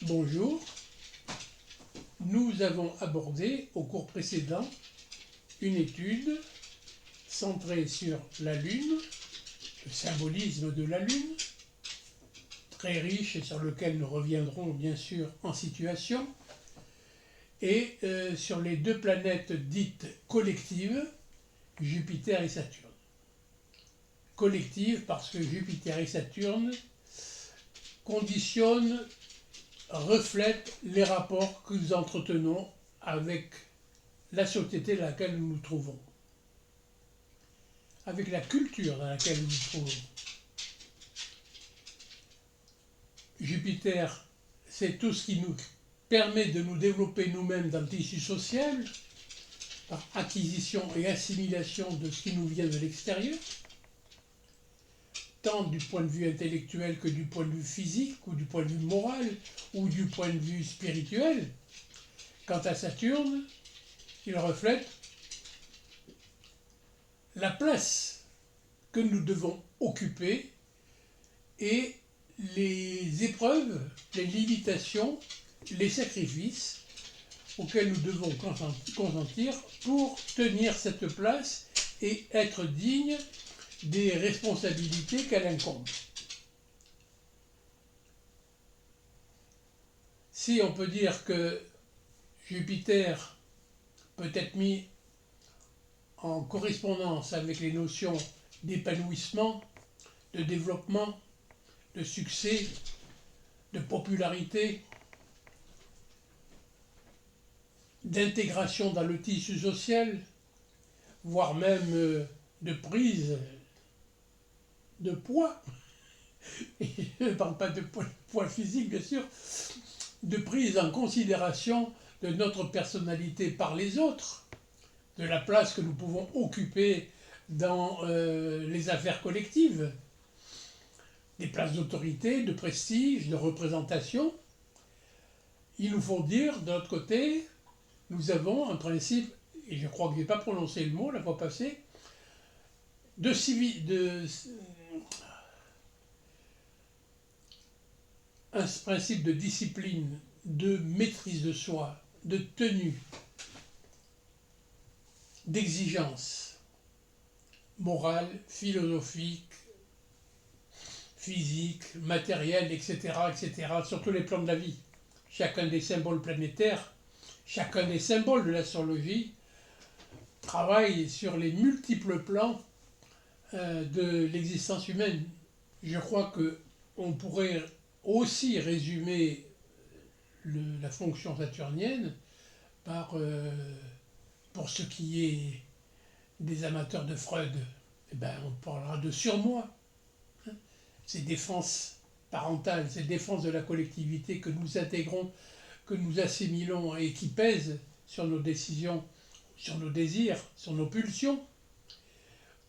Bonjour, nous avons abordé au cours précédent une étude centrée sur la Lune, le symbolisme de la Lune, très riche et sur lequel nous reviendrons bien sûr en situation, et sur les deux planètes dites collectives, Jupiter et Saturne. Collectives parce que Jupiter et Saturne conditionnent, reflètent les rapports que nous entretenons avec la société dans laquelle nous nous trouvons, avec la culture dans laquelle nous nous trouvons. Jupiter, c'est tout ce qui nous permet de nous développer nous-mêmes dans le tissu social, par acquisition et assimilation de ce qui nous vient de l'extérieur, tant du point de vue intellectuel que du point de vue physique, ou du point de vue moral, ou du point de vue spirituel. Quant à Saturne, il reflète la place que nous devons occuper et les épreuves, les limitations, les sacrifices auxquels nous devons consentir pour tenir cette place et être dignes des responsabilités qu'elle incombe. Si on peut dire que Jupiter peut être mis en correspondance avec les notions d'épanouissement, de développement, de succès, de popularité, d'intégration dans le tissu social, voire même de prise de poids, et je ne parle pas de poids physique bien sûr, de prise en considération de notre personnalité par les autres, de la place que nous pouvons occuper dans les affaires collectives, des places d'autorité, de prestige, de représentation. Il nous faut dire, de l'autre côté, nous avons un principe, et je crois que je n'ai pas prononcé le mot la fois passée, un principe de discipline, de maîtrise de soi, de tenue, d'exigence morale, philosophique, physique, matérielle, etc., sur tous les plans de la vie. Chacun des symboles planétaires, chacun des symboles de l'astrologie travaille sur les multiples plans de l'existence humaine. Je crois qu'on pourrait aussi résumer la fonction saturnienne par, pour ce qui est des amateurs de Freud, eh ben, on parlera de surmoi. Ces défenses parentales, ces défenses de la collectivité que nous intégrons, que nous assimilons et qui pèsent sur nos décisions, sur nos désirs, sur nos pulsions.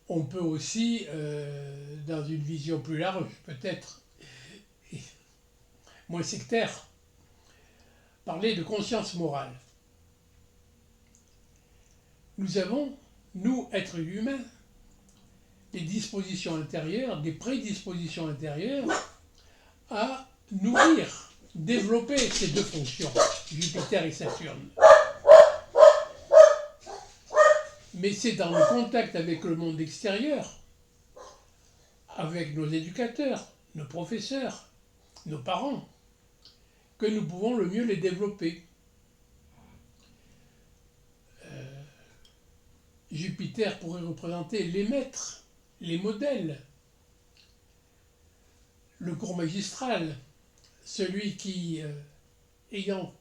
On peut aussi, dans une vision plus large, peut-être moins sectaire, parler de conscience morale. Nous avons, nous, êtres humains, des dispositions intérieures, des prédispositions intérieures à nourrir, développer ces deux fonctions, Jupiter et Saturne. Mais c'est dans le contact avec le monde extérieur, avec nos éducateurs, nos professeurs, nos parents, que nous pouvons le mieux les développer. Jupiter pourrait représenter les maîtres, les modèles, le cours magistral, celui qui, ayant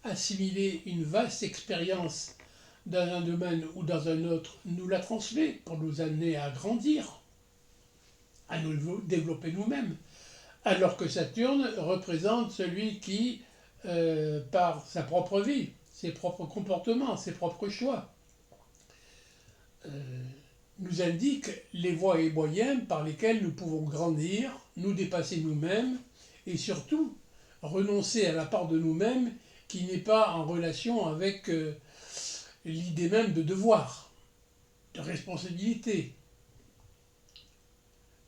assimilé une vaste expérience dans un domaine ou dans un autre, nous la transmet pour nous amener à grandir, à nous développer nous-mêmes, alors que Saturne représente celui qui, par sa propre vie, ses propres comportements, ses propres choix, nous indique les voies et moyens par lesquels nous pouvons grandir, nous dépasser nous-mêmes et surtout renoncer à la part de nous-mêmes qui n'est pas en relation avec l'idée même de devoir, de responsabilité,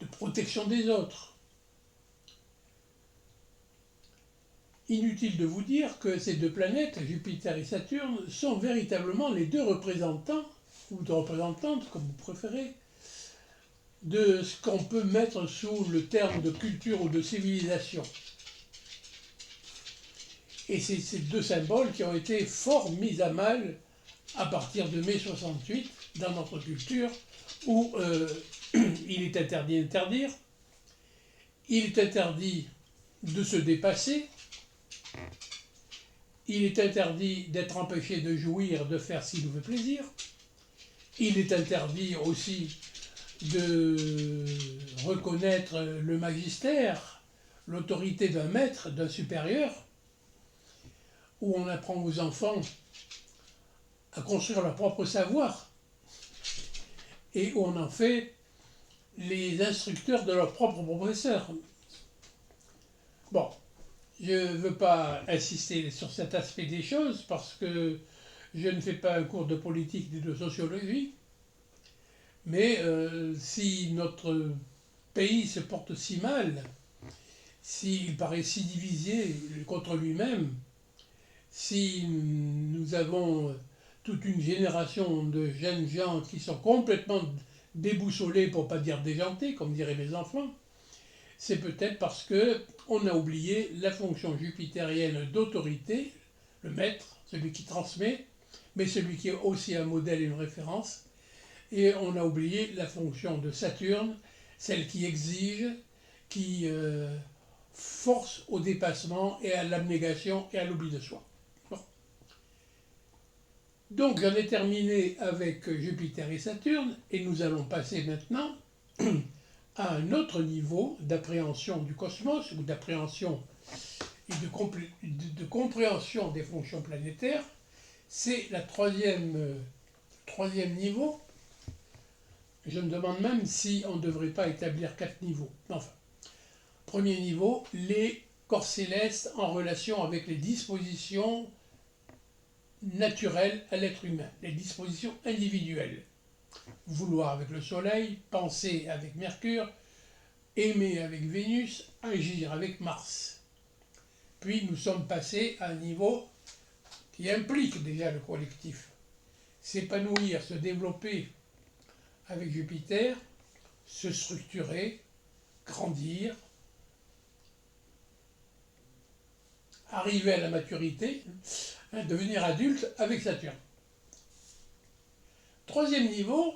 de protection des autres. Inutile de vous dire que ces deux planètes, Jupiter et Saturne, sont véritablement les deux représentants, ou deux représentantes, comme vous préférez, de ce qu'on peut mettre sous le terme de culture ou de civilisation. Et c'est ces deux symboles qui ont été fort mis à mal à partir de mai 68 dans notre culture, où il est interdit d'interdire, il est interdit de se dépasser, il est interdit d'être empêché de jouir, de faire ce qui nous fait plaisir, il est interdit aussi de reconnaître le magistère, l'autorité d'un maître, d'un supérieur, où on apprend aux enfants à construire leur propre savoir et où on en fait les instructeurs de leurs propres professeurs. Bon, je ne veux pas insister sur cet aspect des choses parce que je ne fais pas un cours de politique ni de sociologie, mais si notre pays se porte si mal, s'il paraît si divisé contre lui-même, si nous avons toute une génération de jeunes gens qui sont complètement déboussolés, pour ne pas dire déjantés, comme diraient mes enfants, c'est peut-être parce qu'on a oublié la fonction jupitérienne d'autorité, le maître, celui qui transmet, mais celui qui est aussi un modèle et une référence, et on a oublié la fonction de Saturne, celle qui exige, qui force au dépassement et à l'abnégation et à l'oubli de soi. Donc j'en ai terminé avec Jupiter et Saturne, et nous allons passer maintenant à un autre niveau d'appréhension du cosmos, ou d'appréhension et de compréhension des fonctions planétaires. C'est le troisième niveau. Je me demande même si on ne devrait pas établir 4 niveaux. Enfin, premier niveau, les corps célestes en relation avec les dispositions naturelles à l'être humain, les dispositions individuelles. Vouloir avec le Soleil, penser avec Mercure, aimer avec Vénus, agir avec Mars. Puis nous sommes passés à un niveau qui implique déjà le collectif. S'épanouir, se développer avec Jupiter, se structurer, grandir, arriver à la maturité, devenir adulte avec Saturne. Troisième niveau,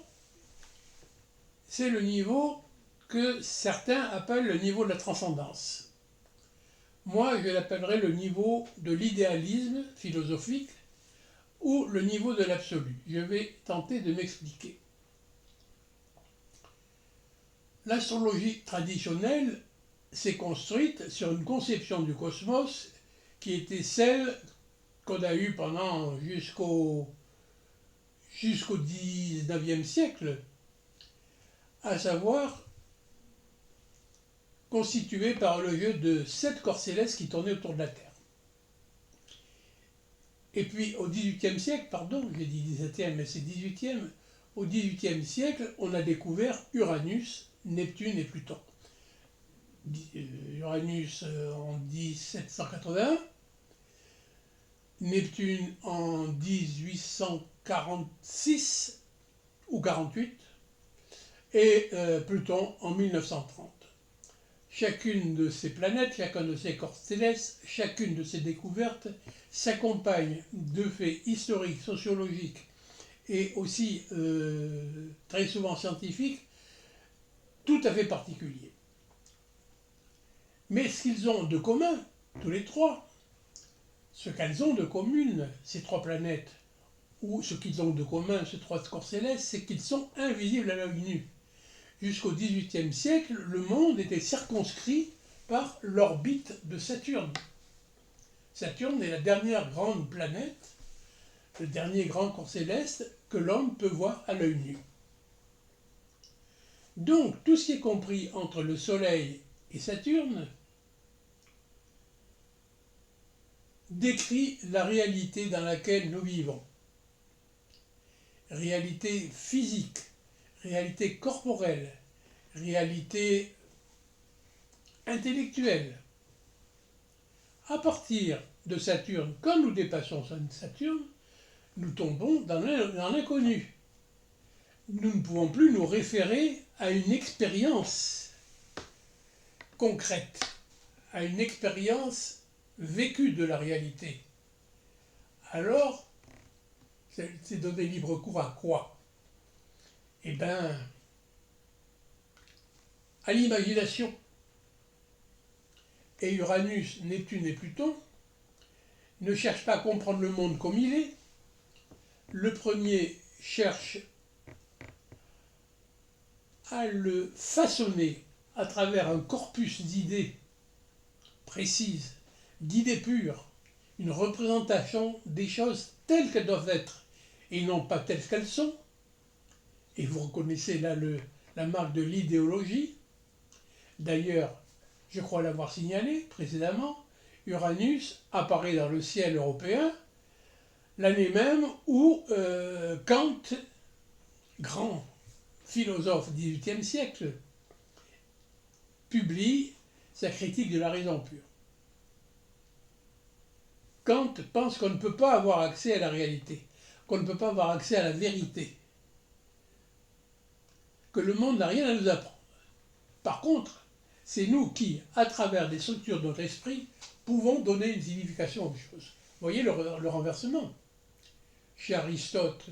c'est le niveau que certains appellent le niveau de la transcendance. Moi, je l'appellerais le niveau de l'idéalisme philosophique ou le niveau de l'absolu. Je vais tenter de m'expliquer. L'astrologie traditionnelle s'est construite sur une conception du cosmos qui était celle qu'on a eue pendant jusqu'au XIXe siècle, à savoir constituée par le jeu de 7 corps célestes qui tournaient autour de la Terre. Et puis au XVIIIe siècle, pardon, j'ai dit XVIIe mais c'est XVIIIe, au XVIIIe siècle, on a découvert Uranus, Neptune et Pluton. Uranus en 1781, Neptune en 1846 ou 48 et Pluton en 1930. Chacune de ces planètes, chacun de ces corps célestes, chacune de ces découvertes s'accompagne de faits historiques, sociologiques et aussi très souvent scientifiques tout à fait particuliers. Mais ce qu'ils ont de commun, tous les trois, ce qu'elles ont de commune, ces trois planètes, ou ce qu'ils ont de commun, ces trois corps célestes, c'est qu'ils sont invisibles à l'œil nu. Jusqu'au XVIIIe siècle, le monde était circonscrit par l'orbite de Saturne. Saturne est la dernière grande planète, le dernier grand corps céleste que l'homme peut voir à l'œil nu. Donc, tout ce qui est compris entre le Soleil et Saturne décrit la réalité dans laquelle nous vivons. Réalité physique, réalité corporelle, réalité intellectuelle. à partir de Saturne, quand nous dépassons Saturne, nous tombons dans l'inconnu. Nous ne pouvons plus nous référer à une expérience concrète, à une expérience vécue de la réalité. Alors, c'est donner libre cours à quoi? Eh bien, à l'imagination. Et Uranus, Neptune et Pluton ne cherchent pas à comprendre le monde comme il est. Le premier cherche à le façonner à travers un corpus d'idées précises, d'idées pures, une représentation des choses telles qu'elles doivent être et non pas telles qu'elles sont. Et vous reconnaissez là la marque de l'idéologie. D'ailleurs, je crois l'avoir signalé précédemment, Uranus apparaît dans le ciel européen l'année même où Kant, grand philosophe du XVIIIe siècle, publie sa critique de la raison pure. Kant pense qu'on ne peut pas avoir accès à la réalité, qu'on ne peut pas avoir accès à la vérité, que le monde n'a rien à nous apprendre. Par contre, c'est nous qui, à travers des structures de notre esprit, pouvons donner une signification aux choses. Vous voyez le renversement. Chez Aristote,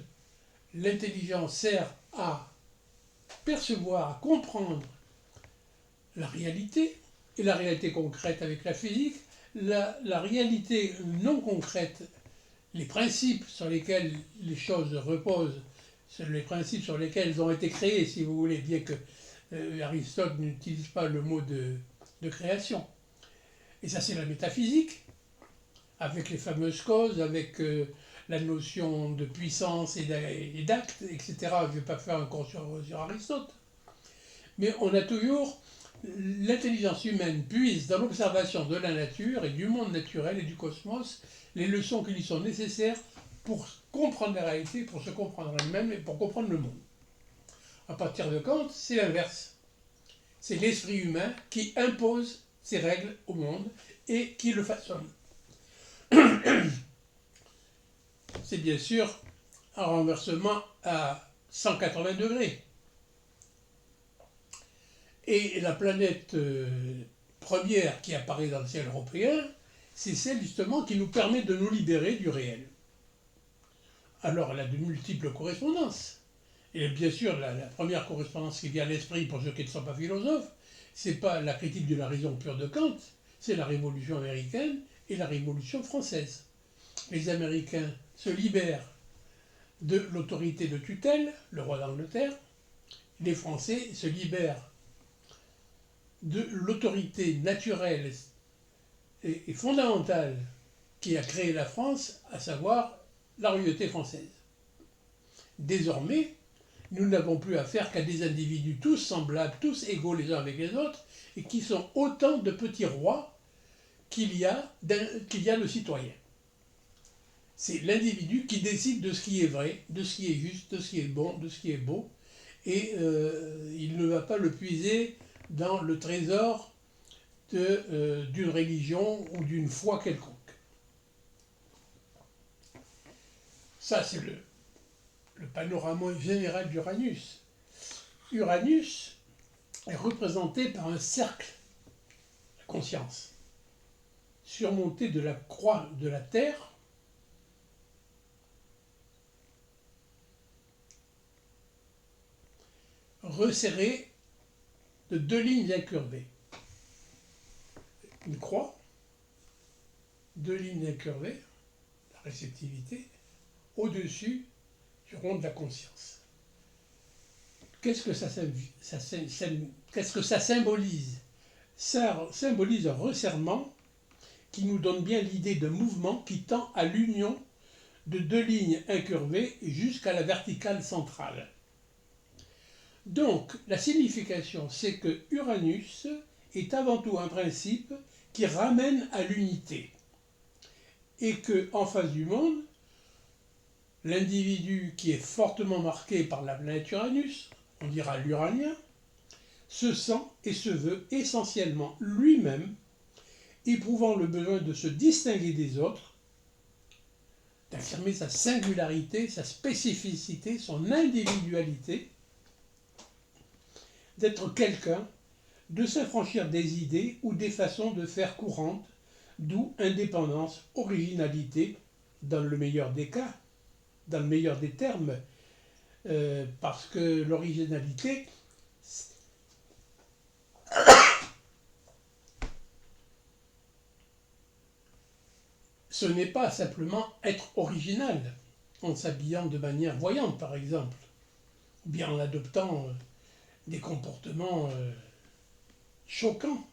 l'intelligence sert à percevoir, à comprendre la réalité, et la réalité concrète avec la physique, la réalité non concrète, les principes sur lesquels les choses reposent, les principes sur lesquels elles ont été créées, si vous voulez, bien que Aristote n'utilise pas le mot de création. Et ça, c'est la métaphysique, avec les fameuses causes, avec la notion de puissance et d'acte, etc. Je ne vais pas faire un cours sur Aristote. Mais on a toujours l'intelligence humaine puise dans l'observation de la nature et du monde naturel et du cosmos les leçons qui lui sont nécessaires pour comprendre la réalité, pour se comprendre elle-même et pour comprendre le monde. À partir de Kant, c'est l'inverse. C'est l'esprit humain qui impose ses règles au monde et qui le façonne. C'est bien sûr un renversement à 180 degrés. Et la planète première qui apparaît dans le ciel européen, c'est celle justement qui nous permet de nous libérer du réel. Alors elle a de multiples correspondances. Et bien sûr, la première correspondance qui vient à l'esprit pour ceux qui ne sont pas philosophes, c'est pas la critique de la raison pure de Kant, c'est la Révolution américaine et la Révolution française. Les Américains se libèrent de l'autorité de tutelle, le roi d'Angleterre. Les Français se libèrent de l'autorité naturelle et fondamentale qui a créé la France, à savoir la royauté française. Désormais, nous n'avons plus affaire qu'à des individus tous semblables, tous égaux les uns avec les autres, et qui sont autant de petits rois qu'il y a de citoyens. C'est l'individu qui décide de ce qui est vrai, de ce qui est juste, de ce qui est bon, de ce qui est beau, et il ne va pas le puiser dans le trésor d'une religion ou d'une foi quelconque. Ça, c'est le panorama général d'Uranus. Uranus est représenté par un cercle, la conscience, surmonté de la croix de la Terre, resserré de deux lignes incurvées. Une croix, deux lignes incurvées, la réceptivité, au-dessus du rond de la conscience. Qu'est-ce que ça symbolise? Ça symbolise un resserrement qui nous donne bien l'idée d'un mouvement qui tend à l'union de deux lignes incurvées jusqu'à la verticale centrale. Donc, la signification, c'est que Uranus est avant tout un principe qui ramène à l'unité. Et qu'en face du monde, l'individu qui est fortement marqué par la planète Uranus, on dira l'uranien, se sent et se veut essentiellement lui-même éprouvant le besoin de se distinguer des autres, d'affirmer sa singularité, sa spécificité, son individualité, d'être quelqu'un, de s'affranchir des idées ou des façons de faire courantes, d'où indépendance, originalité, dans le meilleur des cas, dans le meilleur des termes, parce que l'originalité, ce n'est pas simplement être original, en s'habillant de manière voyante par exemple, ou bien en adoptant des comportements choquants.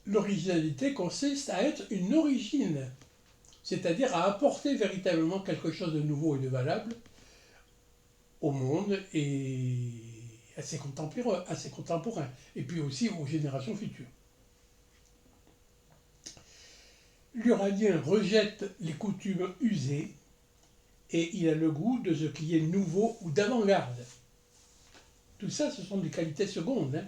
L'originalité consiste à être une origine, c'est-à-dire à apporter véritablement quelque chose de nouveau et de valable au monde et à ses contemporains, et puis aussi aux générations futures. L'Uranien rejette les coutumes usées et il a le goût de ce qui est nouveau ou d'avant-garde. Tout ça, ce sont des qualités secondes, hein.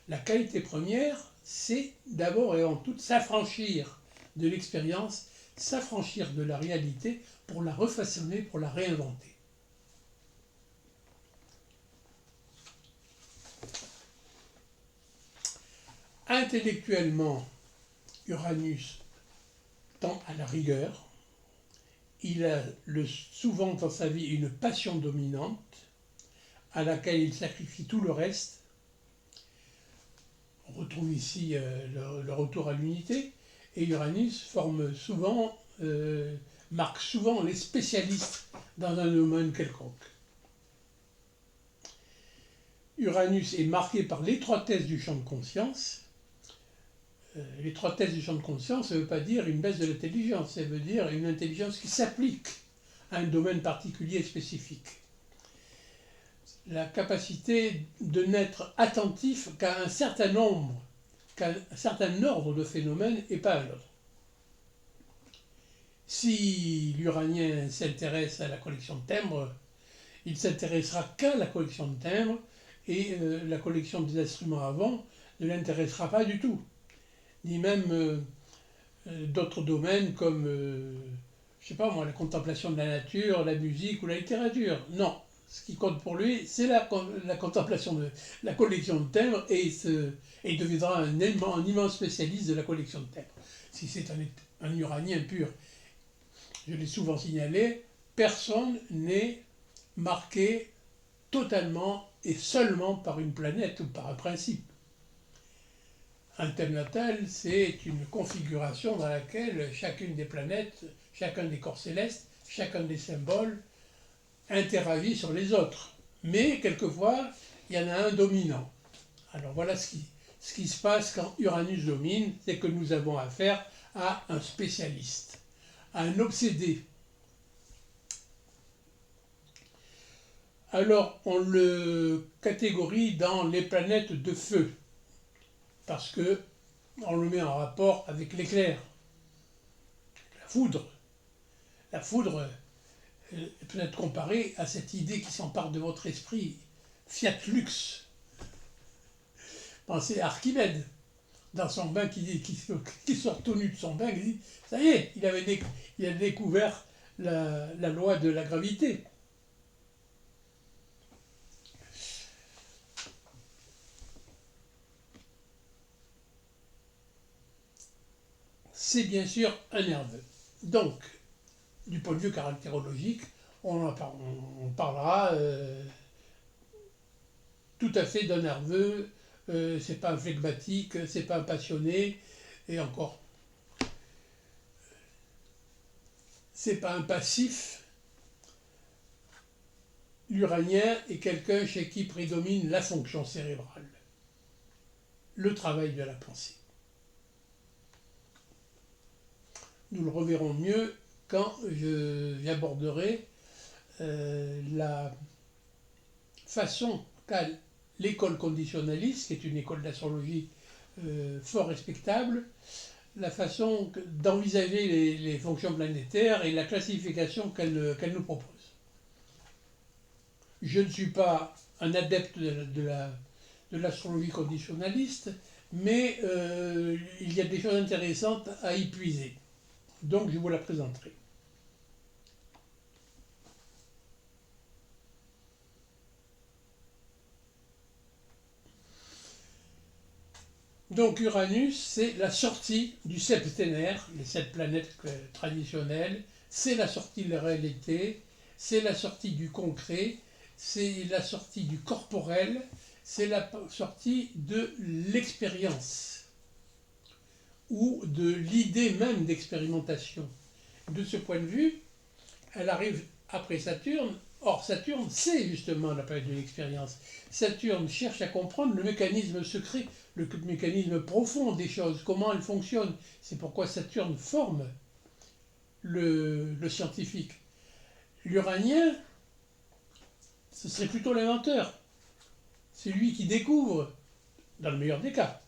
La qualité première, c'est d'abord et avant tout s'affranchir de l'expérience, s'affranchir de la réalité pour la refaçonner, pour la réinventer. Intellectuellement, Uranus tend à la rigueur. Il a souvent dans sa vie une passion dominante à laquelle il sacrifie tout le reste. On retrouve ici le retour à l'unité, et Uranus marque souvent les spécialistes dans un domaine quelconque. Uranus est marqué par l'étroitesse du champ de conscience. L'étroitesse du champ de conscience, ça ne veut pas dire une baisse de l'intelligence, ça veut dire une intelligence qui s'applique à un domaine particulier et spécifique. La capacité de n'être attentif qu'à un certain ordre de phénomènes et pas à l'autre. Si l'Uranien s'intéresse à la collection de timbres, il ne s'intéressera qu'à la collection de timbres et la collection des instruments à vent ne l'intéressera pas du tout. Ni même d'autres domaines comme, je sais pas moi, la contemplation de la nature, la musique ou la littérature. Non, ce qui compte pour lui, c'est la contemplation de la collection de timbres et il deviendra un immense spécialiste de la collection de timbres. Si c'est un Uranien pur, je l'ai souvent signalé, personne n'est marqué totalement et seulement par une planète ou par un principe. Un thème natal, c'est une configuration dans laquelle chacune des planètes, chacun des corps célestes, chacun des symboles interagit sur les autres. Mais quelquefois, il y en a un dominant. Alors voilà ce qui se passe quand Uranus domine, c'est que nous avons affaire à un spécialiste, à un obsédé. Alors on le catégorise dans les planètes de feu, parce que on le met en rapport avec l'éclair, la foudre. La foudre peut être comparée à cette idée qui s'empare de votre esprit, Fiat Lux. Pensez à Archimède, dans son bain, qui sort tout nu de son bain, qui dit, ça y est, il a découvert la loi de la gravité. C'est bien sûr un nerveux. Donc, du point de vue caractérologique, on parlera tout à fait d'un nerveux, c'est pas un flegmatique, c'est pas un passionné, et encore, c'est pas un passif. L'uranien est quelqu'un chez qui prédomine la fonction cérébrale, le travail de la pensée. Nous le reverrons mieux quand j'aborderai la façon qu'a l'école conditionnaliste, qui est une école d'astrologie fort respectable, la façon d'envisager les fonctions planétaires et la classification qu'elle nous propose. Je ne suis pas un adepte de de l'astrologie conditionnaliste, mais il y a des choses intéressantes à y puiser. Donc je vous la présenterai. Donc Uranus, c'est la sortie du septénaire, les 7 planètes traditionnelles, c'est la sortie de la réalité, c'est la sortie du concret, c'est la sortie du corporel, c'est la sortie de l'expérience ou de l'idée même d'expérimentation. De ce point de vue, elle arrive après Saturne. Or, Saturne, c'est justement la période de l'expérience. Saturne cherche à comprendre le mécanisme secret, le mécanisme profond des choses, comment elles fonctionnent. C'est pourquoi Saturne forme le scientifique. L'Uranien, ce serait plutôt l'inventeur. C'est lui qui découvre, dans le meilleur des cas,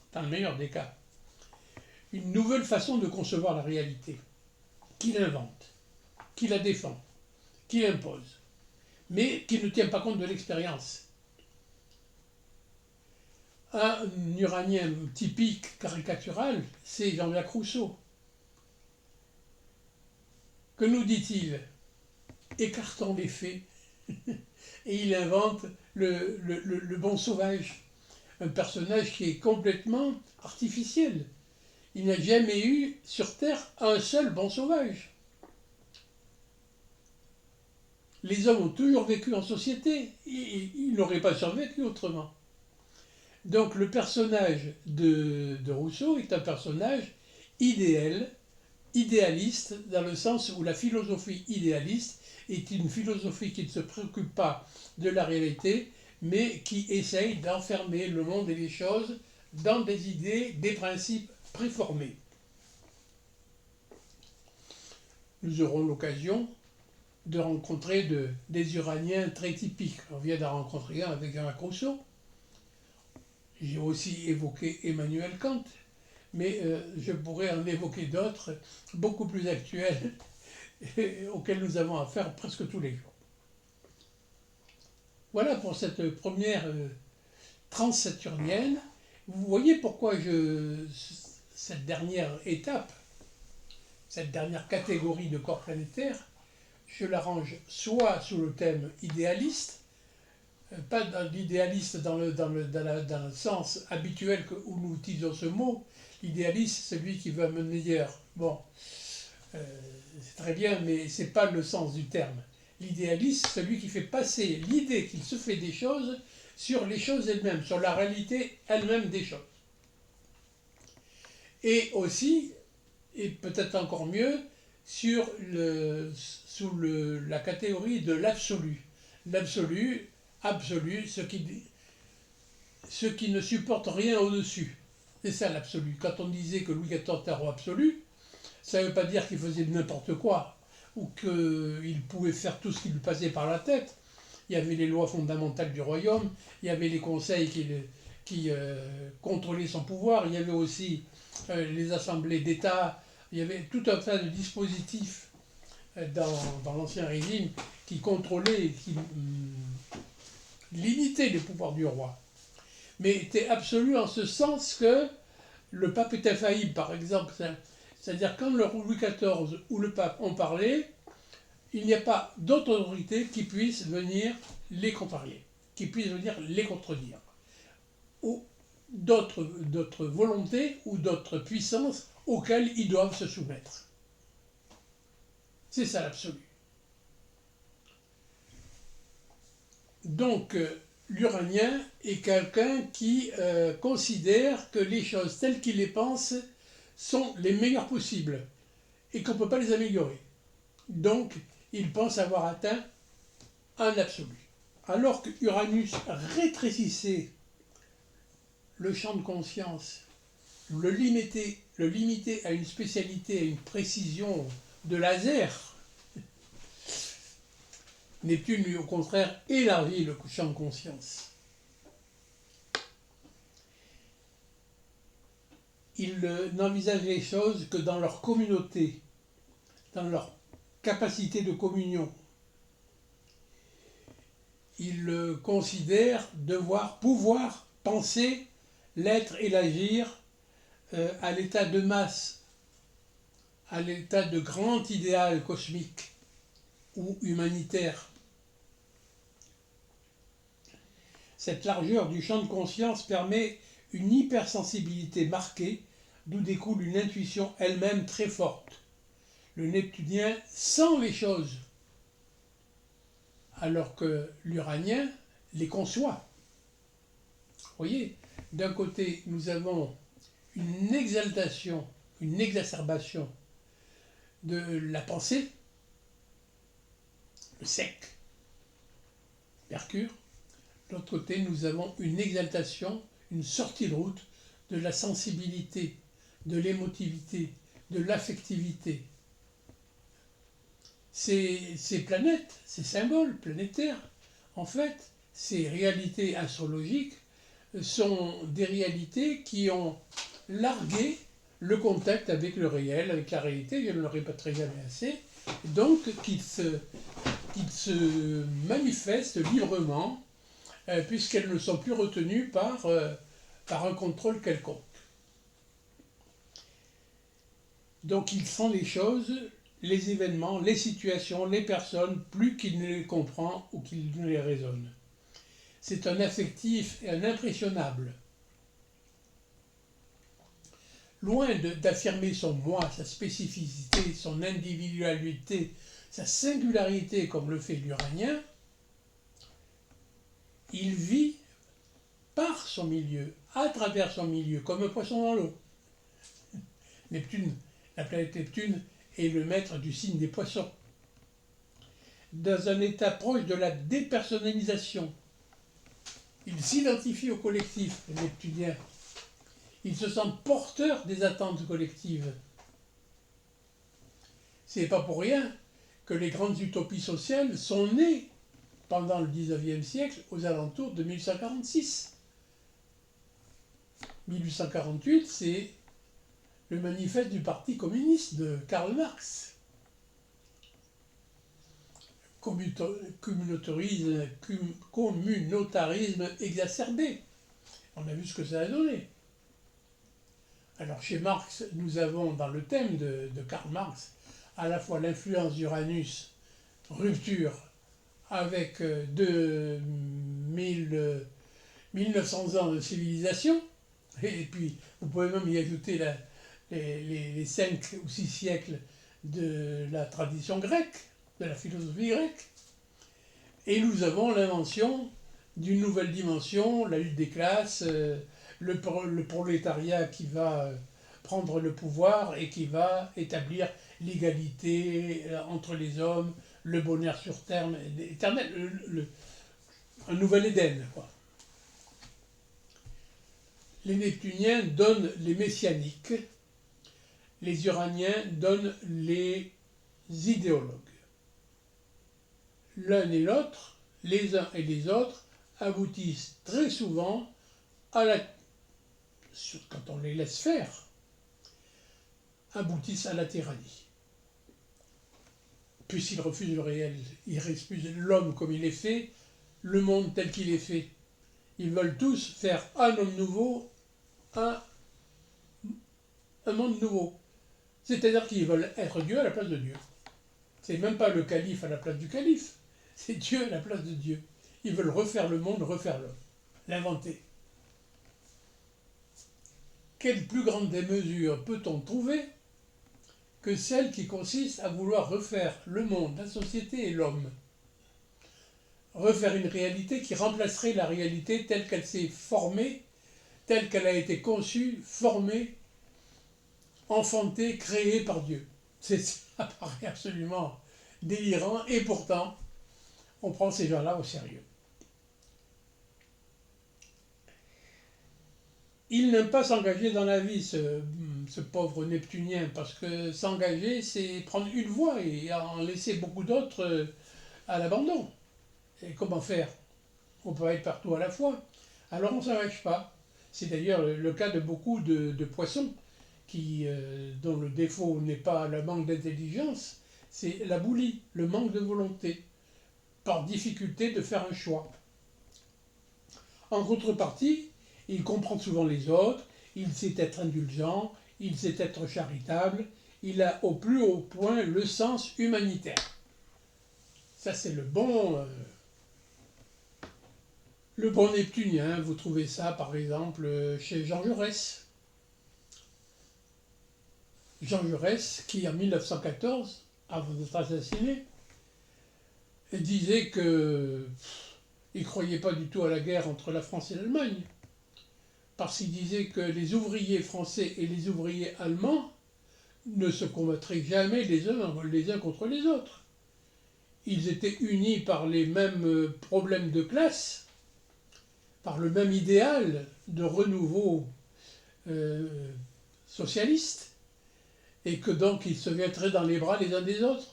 une nouvelle façon de concevoir la réalité, qu'il invente, qu'il la défend, qu'il impose, mais qui ne tient pas compte de l'expérience. Un Uranien typique, caricatural, c'est Jean-Jacques Rousseau. Que nous dit-il? Écartons les faits, et il invente le bon sauvage, un personnage qui est complètement artificiel. Il n'y a jamais eu sur Terre un seul bon sauvage. Les hommes ont toujours vécu en société, ils n'auraient pas survécu autrement. Donc le personnage de Rousseau est un personnage idéal, idéaliste, dans le sens où la philosophie idéaliste est une philosophie qui ne se préoccupe pas de la réalité, mais qui essaye d'enfermer le monde et les choses dans des idées, des principes préformés. Nous aurons l'occasion de rencontrer des Uraniens très typiques. On vient d'en rencontrer un avec Jean-Jacques Rousseau. J'ai aussi évoqué Emmanuel Kant, mais je pourrais en évoquer d'autres beaucoup plus actuels auxquels nous avons affaire presque tous les jours. Voilà pour cette première transe saturnienne. Vous voyez pourquoi cette dernière étape, cette dernière catégorie de corps planétaires, je l'arrange soit sous le thème idéaliste, pas l'idéaliste dans le sens habituel où nous utilisons ce mot. L'idéaliste, c'est celui qui veut un monde meilleur. Bon, c'est très bien, mais ce n'est pas le sens du terme. L'idéaliste, c'est celui qui fait passer l'idée qu'il se fait des choses sur les choses elles-mêmes, sur la réalité elle-même des choses. Et aussi, et peut-être encore mieux, sous la catégorie de l'absolu. L'absolu, ce qui ne supporte rien au-dessus. C'est ça l'absolu. Quand on disait que Louis XIV était un roi absolu, ça ne veut pas dire qu'il faisait n'importe quoi, ou qu'il pouvait faire tout ce qui lui passait par la tête. Il y avait les lois fondamentales du royaume, il y avait les conseils qui contrôlaient son pouvoir, il y avait aussi les assemblées d'État, il y avait tout un tas de dispositifs dans l'ancien régime qui contrôlaient, qui limitaient les pouvoirs du roi. Mais était absolu en ce sens que le pape est infaillible, par exemple. C'est-à-dire quand le Louis XIV ou le pape ont parlé, il n'y a pas d'autre autorité qui puisse venir les contrarier, qui puisse venir les contredire. Ou d'autres volontés ou d'autres puissances auxquelles ils doivent se soumettre. C'est ça l'absolu. Donc, l'Uranien est quelqu'un qui considère que les choses telles qu'il les pense sont les meilleures possibles et qu'on ne peut pas les améliorer. Donc, il pense avoir atteint un absolu. Alors que Uranus rétrécissait le champ de conscience, le limiter à une spécialité, à une précision de laser, Neptune, lui, au contraire, élargit le champ de conscience. Il n'envisage les choses que dans leur communauté, dans leur capacité de communion. Il considère pouvoir penser l'être et l'agir à l'état de masse, à l'état de grand idéal cosmique ou humanitaire. Cette largeur du champ de conscience permet une hypersensibilité marquée, d'où découle une intuition elle-même très forte. Le neptunien sent les choses, alors que l'uranien les conçoit. Vous voyez, d'un côté, nous avons une exaltation, une exacerbation de la pensée, le sec, Mercure. De l'autre côté, nous avons une exaltation, une sortie de route de la sensibilité, de l'émotivité, de l'affectivité. Ces planètes, ces symboles planétaires, en fait, ces réalités astrologiques sont des réalités qui ont largué le contact avec le réel, avec la réalité, je ne le répéterai jamais assez, donc qu'ils se manifestent librement, puisqu'elles ne sont plus retenues par un contrôle quelconque. Donc ils font les choses, les événements, les situations, les personnes, plus qu'il ne les comprend ou qu'il ne les raisonne. C'est un affectif et un impressionnable. Loin d'affirmer son moi, sa spécificité, son individualité, sa singularité comme le fait l'uranien, il vit par son milieu, à travers son milieu, comme un poisson dans l'eau. Neptune, la planète Neptune est le maître du signe des poissons. Dans un état proche de la dépersonnalisation, il s'identifie au collectif, le neptunien. Il se sent porteur des attentes collectives. C'est pas pour rien que les grandes utopies sociales sont nées pendant le XIXe siècle, aux alentours de 1846. 1848, c'est le manifeste du Parti communiste de Karl Marx. Communautarisme exacerbé. On a vu ce que ça a donné. Alors chez Marx, nous avons dans le thème de Karl Marx à la fois l'influence d'Uranus, rupture avec 1900 ans de civilisation, et puis vous pouvez même y ajouter les 5 ou 6 siècles de la tradition grecque, de la philosophie grecque. Et nous avons l'invention d'une nouvelle dimension, la lutte des classes, le prolétariat qui va prendre le pouvoir et qui va établir l'égalité entre les hommes, le bonheur sur terre éternel, un nouvel Éden, quoi. Les Neptuniens donnent les messianiques, les Uraniens donnent les idéologues. L'un et l'autre, les uns et les autres, aboutissent très souvent quand on les laisse faire, aboutissent à la tyrannie. Puisqu'ils refusent le réel, ils refusent l'homme comme il est fait, le monde tel qu'il est fait. Ils veulent tous faire un homme nouveau, un monde nouveau. C'est-à-dire qu'ils veulent être Dieu à la place de Dieu. C'est même pas le calife à la place du calife, c'est Dieu à la place de Dieu. Ils veulent refaire le monde, refaire l'homme, l'inventer. Quelle plus grande démesure peut-on trouver que celle qui consiste à vouloir refaire le monde, la société et l'homme? Refaire une réalité qui remplacerait la réalité telle qu'elle s'est formée, telle qu'elle a été conçue, formée, enfantée, créée par Dieu. Ça paraît absolument délirant et pourtant, on prend ces gens-là au sérieux. Il n'aime pas s'engager dans la vie, ce pauvre neptunien, parce que s'engager, c'est prendre une voie et en laisser beaucoup d'autres à l'abandon. Et comment faire? On peut être partout à la fois. Alors on ne s'engage pas. C'est d'ailleurs le cas de beaucoup de poissons, dont le défaut n'est pas le manque d'intelligence, c'est la boulie, le manque de volonté, par difficulté de faire un choix. En contrepartie, il comprend souvent les autres, il sait être indulgent, il sait être charitable, il a au plus haut point le sens humanitaire. Ça c'est le bon neptunien. Vous trouvez ça par exemple chez Jean Jaurès. Jean Jaurès qui en 1914, avant d'être assassiné, disait que il ne croyait pas du tout à la guerre entre la France et l'Allemagne, parce qu'il disait que les ouvriers français et les ouvriers allemands ne se combattraient jamais les uns contre les autres. Ils étaient unis par les mêmes problèmes de classe, par le même idéal de renouveau socialiste, et que donc ils se mettraient dans les bras les uns des autres.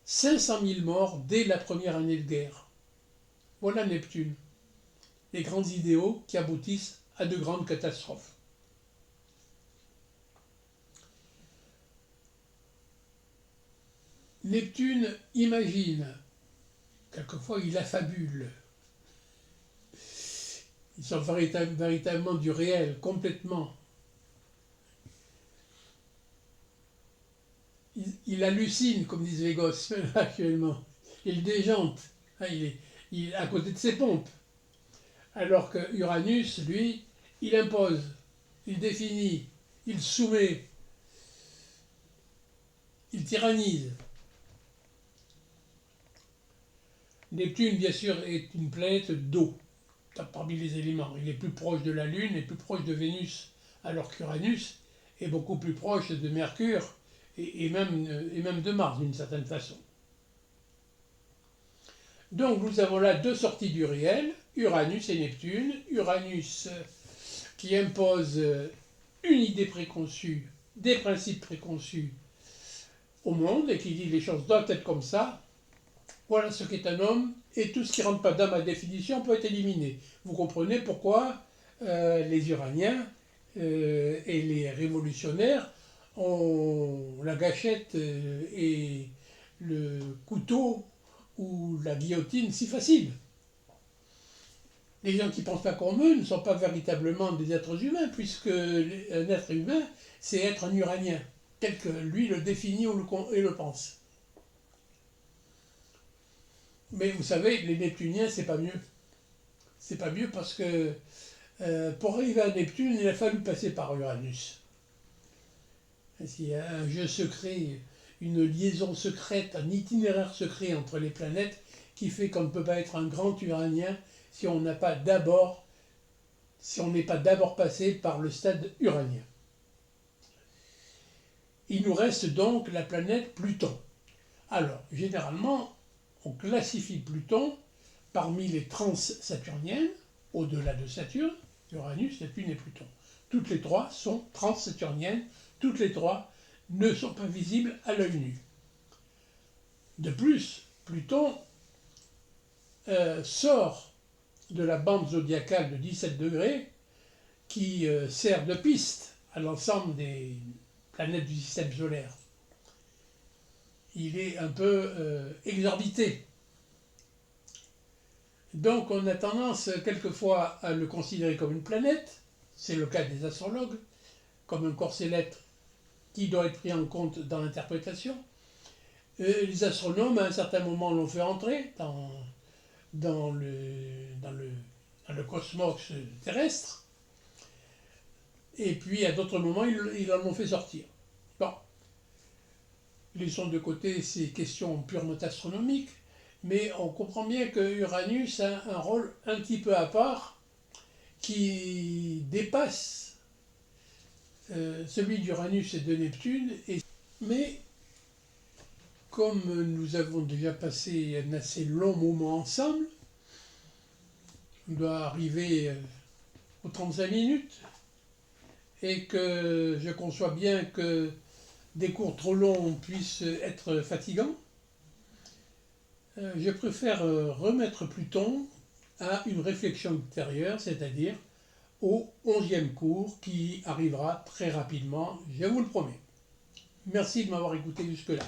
500 000 morts dès la première année de guerre. Voilà Neptune, les grands idéaux qui aboutissent à de grandes catastrophes. Neptune imagine, quelquefois il affabule. Ils sont véritablement du réel, complètement. Il hallucine, comme disent les gosses actuellement. Il déjante, il est à côté de ses pompes. Alors que Uranus, lui, il impose, il définit, il soumet, il tyrannise. Neptune, bien sûr, est une planète d'eau, parmi les éléments. Il est plus proche de la Lune et plus proche de Vénus, alors qu'Uranus est beaucoup plus proche de Mercure et même de Mars, d'une certaine façon. Donc nous avons là deux sorties du réel, Uranus et Neptune. Uranus qui impose une idée préconçue, des principes préconçus au monde et qui dit les choses doivent être comme ça. Voilà ce qu'est un homme, et tout ce qui ne rentre pas dans ma définition peut être éliminé. Vous comprenez pourquoi les Uraniens et les révolutionnaires ont la gâchette et le couteau ou la guillotine si facile. Les gens qui ne pensent pas comme eux ne sont pas véritablement des êtres humains, puisque un être humain, c'est être un Uranien, tel que lui le définit et le pense. Mais vous savez, les Neptuniens, c'est pas mieux. C'est pas mieux parce que pour arriver à Neptune, il a fallu passer par Uranus. Il y a un jeu secret, une liaison secrète, un itinéraire secret entre les planètes qui fait qu'on ne peut pas être un grand Uranien si on n'est pas d'abord passé par le stade uranien. Il nous reste donc la planète Pluton. Alors, généralement, on classifie Pluton parmi les transsaturniennes, au-delà de Saturne, Uranus, Neptune et Pluton. Toutes les trois sont transsaturniennes, toutes les trois ne sont pas visibles à l'œil nu. De plus, Pluton sort de la bande zodiacale de 17 degrés qui sert de piste à l'ensemble des planètes du système solaire. Il est un peu exorbité. Donc on a tendance quelquefois à le considérer comme une planète, c'est le cas des astrologues, comme un corps céleste qui doit être pris en compte dans l'interprétation. Les astronomes, à un certain moment, l'ont fait entrer dans le cosmos terrestre, et puis à d'autres moments, ils en ont fait sortir. Bon, laissons de côté ces questions purement astronomiques, mais on comprend bien que Uranus a un rôle un petit peu à part qui dépasse celui d'Uranus et de Neptune. Mais comme nous avons déjà passé un assez long moment ensemble, on doit arriver aux 35 minutes, et que je conçois bien que des cours trop longs puissent être fatigants, je préfère remettre Pluton à une réflexion ultérieure, c'est-à-dire au 11e cours qui arrivera très rapidement, je vous le promets. Merci de m'avoir écouté jusque-là.